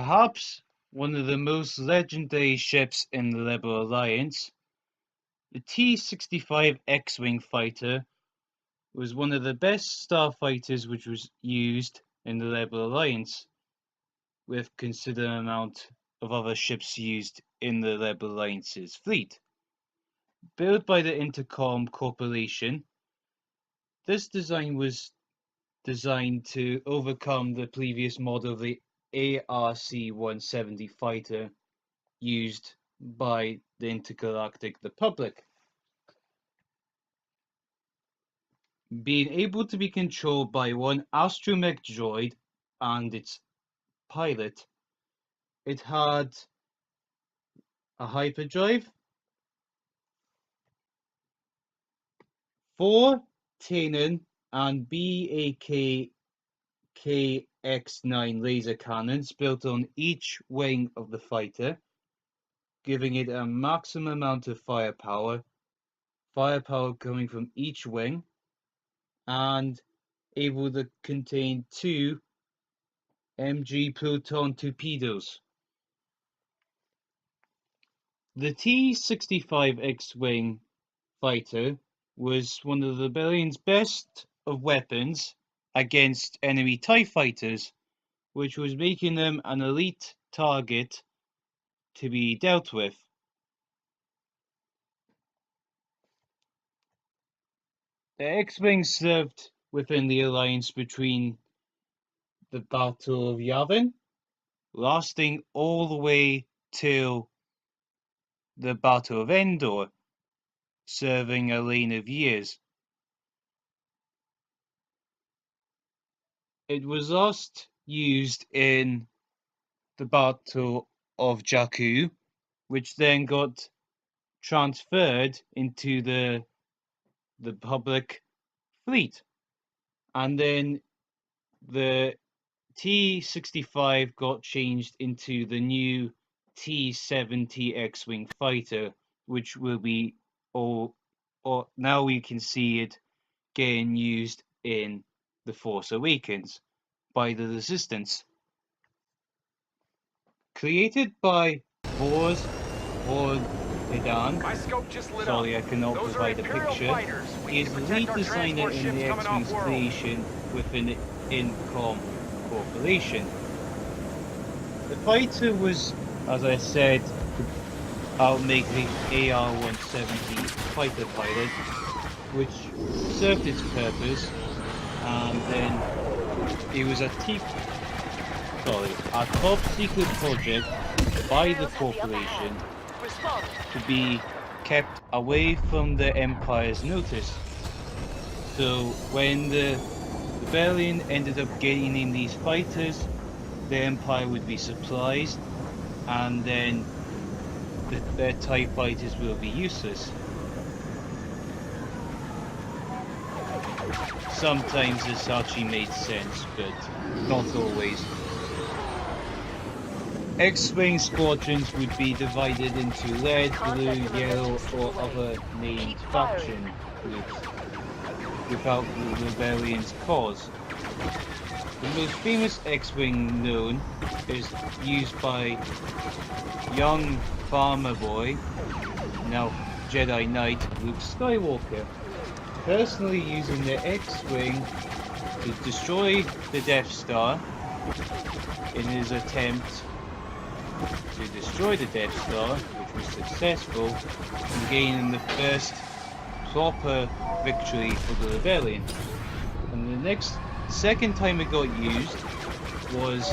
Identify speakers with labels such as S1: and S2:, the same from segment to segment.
S1: Perhaps one of the most legendary ships in the Rebel Alliance, the T-65 X-Wing fighter was one of the best starfighters which was used in the Rebel Alliance, with considerable amount of other ships used in the Rebel Alliance's fleet. Built by the Intercom Corporation, this design was designed to overcome the previous model of the ARC-170 fighter used by the Intergalactic Republic. Being able to be controlled by one astromech droid and its pilot, it had a hyperdrive, 4 Tannen and BAK KX-9 laser cannons built on each wing of the fighter, giving it a maximum amount of firepower coming from each wing, and able to contain 2 MG proton torpedoes. The T-65 X-Wing fighter was one of the rebellion's best of weapons against enemy TIE fighters, which was making them an elite target to be dealt with. The X-Wing served within the alliance between the Battle of Yavin, lasting all the way till the Battle of Endor, serving a reign of years. It was last used in the Battle of Jakku, which then got transferred into the public fleet, and then the T-65 got changed into the new T-70 X-Wing fighter, which will be or now we can see it getting used in The Force Awakens by the Resistance. Created by Boris Hidan, sorry I cannot provide a picture, he is the lead designer in the X-Wing's creation within the Incom Corporation. The fighter was, as I said, outmake the AR-170 fighter pilot, which served its purpose, and then it was a top secret project by the corporation to be kept away from the Empire's notice. So when the rebellion ended up gaining these fighters, the Empire would be surprised, and then their TIE fighters will be useless. Sometimes this actually made sense, but not always. X-Wing squadrons would be divided into red, blue, yellow, or other named faction groups without the rebellion's cause. The most famous X-Wing known is used by young farmer boy, now Jedi Knight, Luke Skywalker, personally using the X-Wing to destroy the Death Star in his attempt to destroy the Death Star, which was successful in gaining the first proper victory for the rebellion. And the second time it got used was,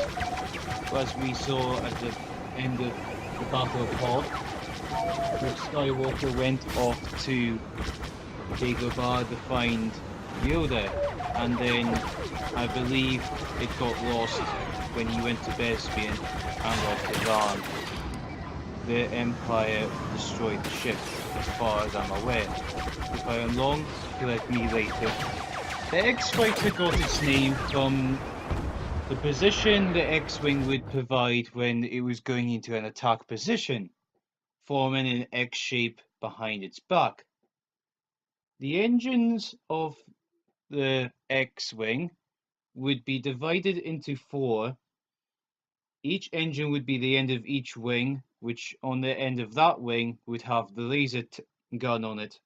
S1: as we saw at the end of the Battle of Hoth, Luke Skywalker went off to Dagobah to find Yoda, and then I believe it got lost when he went to Bespin and Aldebaran. The Empire destroyed the ship, as far as I'm aware. If I am wrong, correct me later. The X-Fighter got its name from the position the X-Wing would provide when it was going into an attack position, forming an X shape behind its back. The engines of the X-Wing would be divided into 4 Each engine would be the end of each wing, which on the end of that wing would have the laser gun on it.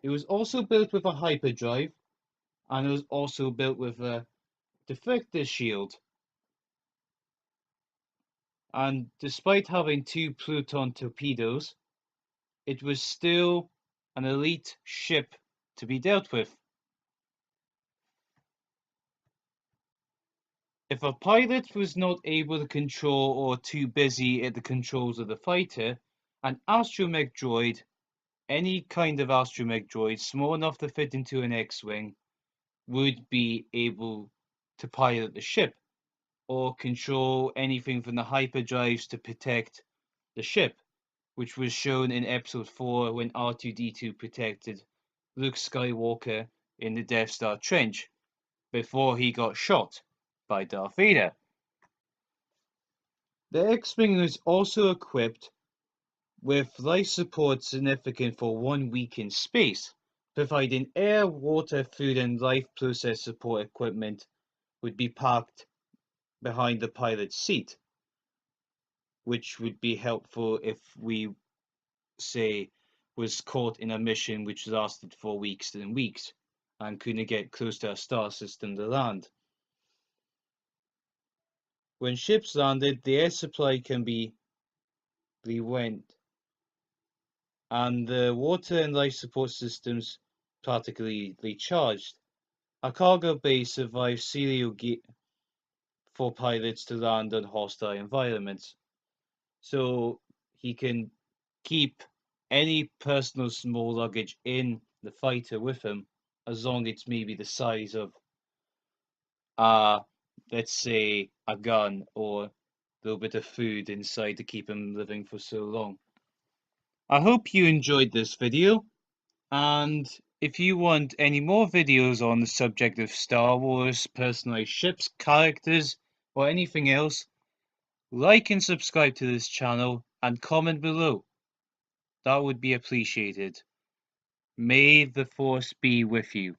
S1: It was also built with a hyperdrive, and it was also built with a deflector shield. And despite having 2 Pluton torpedoes, it was still an elite ship to be dealt with. If a pilot was not able to control or too busy at the controls of the fighter, an astromech droid, any kind of astromech droid small enough to fit into an X-wing, would be able to pilot the ship or control anything from the hyperdrives to protect the ship, which was shown in episode 4 when R2-D2 protected Luke Skywalker in the Death Star trench before he got shot by Darth Vader. The X-Wing was also equipped with life support significant for 1 week in space, providing air, water, food, and life process support equipment would be packed behind the pilot's seat, which would be helpful if we, say, was caught in a mission which lasted for weeks and weeks and couldn't get close to a star system to land. When ships landed, the air supply can be went, and the water and life support systems practically recharged. A cargo bay survived serial for pilots to land on hostile environments, so he can keep any personal small luggage in the fighter with him, as long as it's maybe the size of, let's say, a gun or a little bit of food inside to keep him living for so long. I hope you enjoyed this video, and if you want any more videos on the subject of Star Wars, personalized ships, characters, or anything else, like and subscribe to this channel and comment below. That would be appreciated. May the Force be with you.